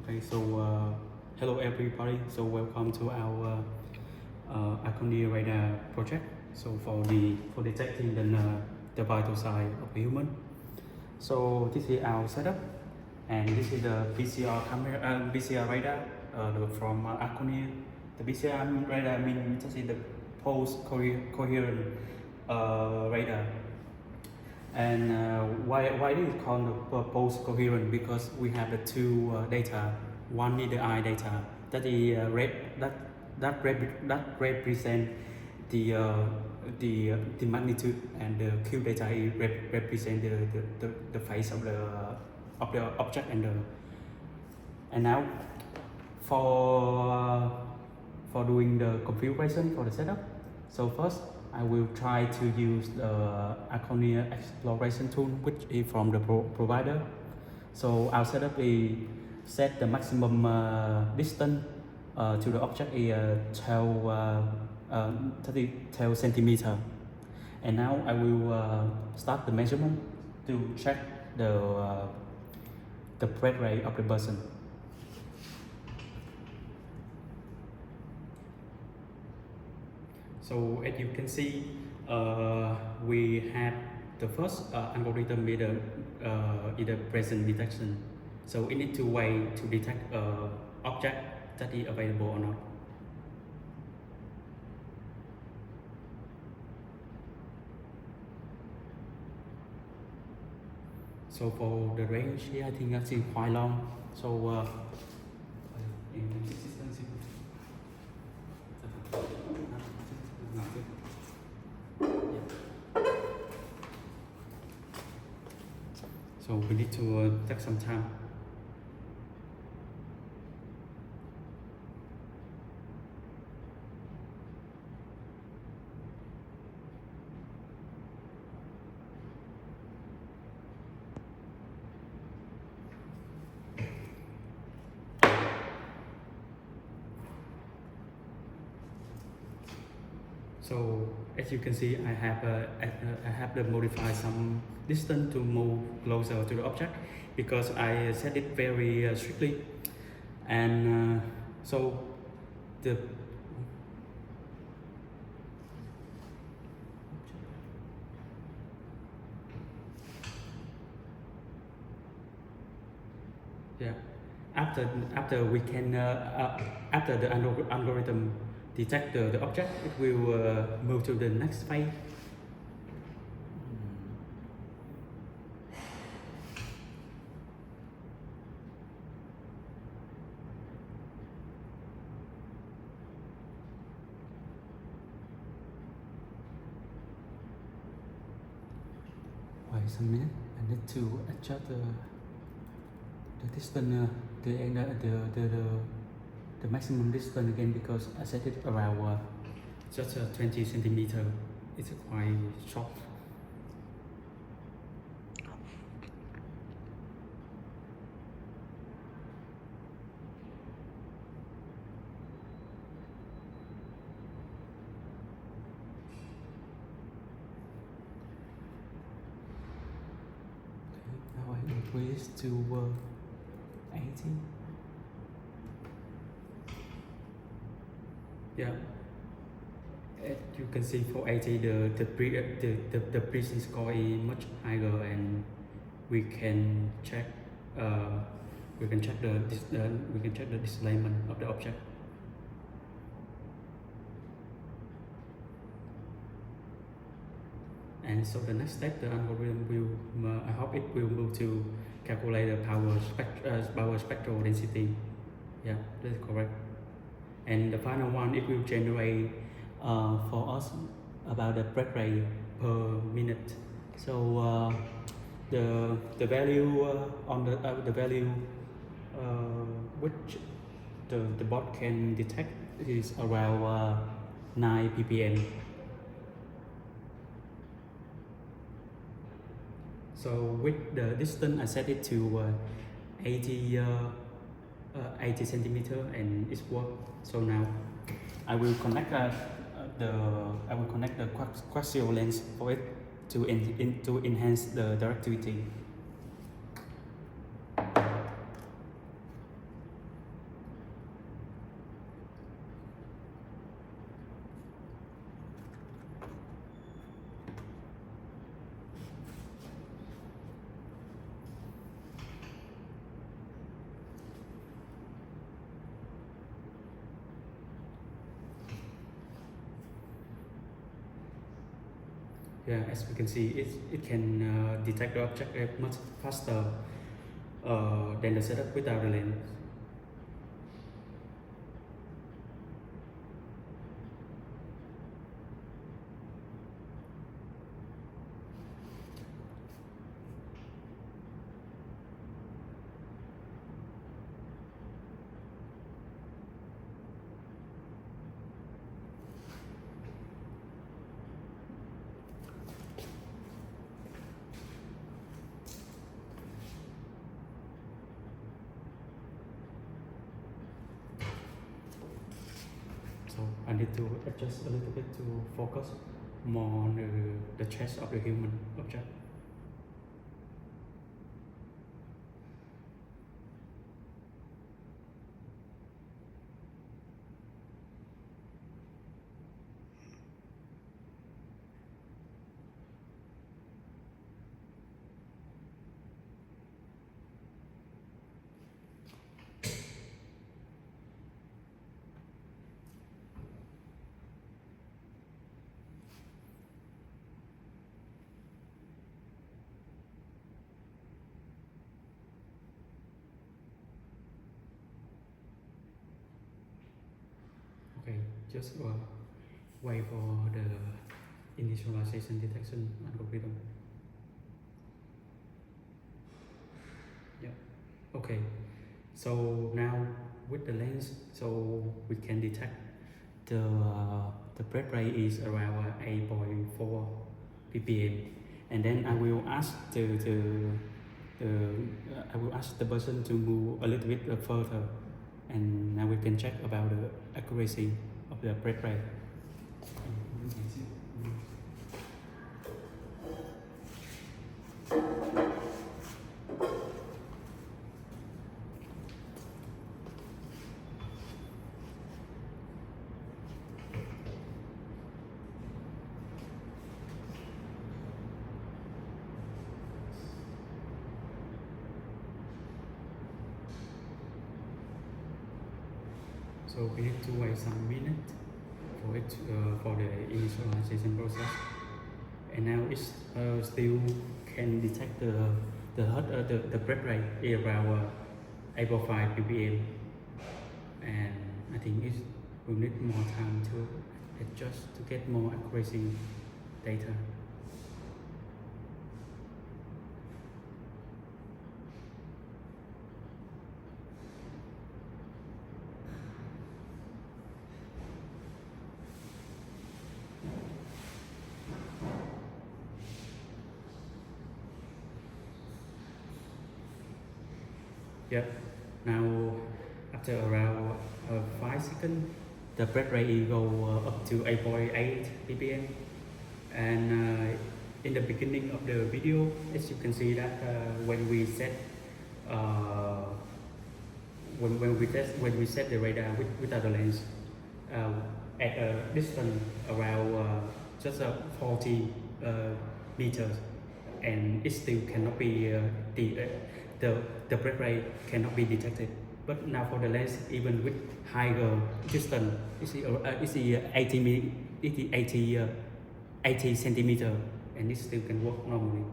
Okay, so hello everybody. So welcome to our Aconia radar project. So for detecting the vital sign of a human. So this is our setup, and this is the PCR camera, PCR radar from Aconia. The PCR radar means this is the pulse coherent radar. And why it is called the pulse coherent? Because we have the two data. One is the eye data that is that represent the the magnitude, and the Q data is represent the face of the object. And now for doing the configuration for the setup. So first I will try to use the Aconia exploration tool, which is from the provider. So our setup is set the maximum distance to the object is 12 centimeter. And now I will start the measurement to check the breath rate of the person. So as you can see, we have the first algorithm with the present detection. So we need two ways to detect object that is available or not. So for the range here, I think that's quite long. So so we need to take some time. So as you can see, I have to modify some distance to move closer to the object, because I set it very strictly. And so the yeah after we can after the algorithm detect the object, it will move to the next phase. Wait a minute, I need to adjust the distance, the maximum distance again, because I set it around just 20 centimeter. It's quite short. Okay, now I increase to 80. Yeah, as you can see, for 80 the precision score is much higher, and we can check we can check the displacement of the object. And so the next step, the algorithm will I hope it will move to calculate the power spectral density. Yeah, that's correct. And the final one, it will generate for us about the breath rate per minute. So the value on the value which the bot can detect is around 9 ppm. So with the distance, I set it to 80 centimeter, and it's work. So now I will connect the coaxial lens for it to enhance the directivity. Yeah, as we can see, it can detect the object much faster than the setup without the lens. So I need to adjust a little bit to focus more on the chest of the human object. Okay, just wait for the initialization detection algorithm. Yeah. Okay. So now with the lens, so we can detect the breath rate is around 8.4 ppm, and then I will ask I will ask the person to move a little bit further, and now we can check about the accuracy of the breath rate. So we need to wait some minutes for it for the initialization process, and now it's still can detect the breath rate around 8.5 ppm, and I think it will need more time to adjust to get more accuracy data. Yeah. Now after around 5 seconds, the breath rate go up to 8.8 ppm, and in the beginning of the video, as you can see that when we set when we set the radar without the lens at a distance around just 40 meters, and it still cannot be the breath rate cannot be detected. But now for the lens, even with higher distance, it's 80 centimeter, and it still can work normally.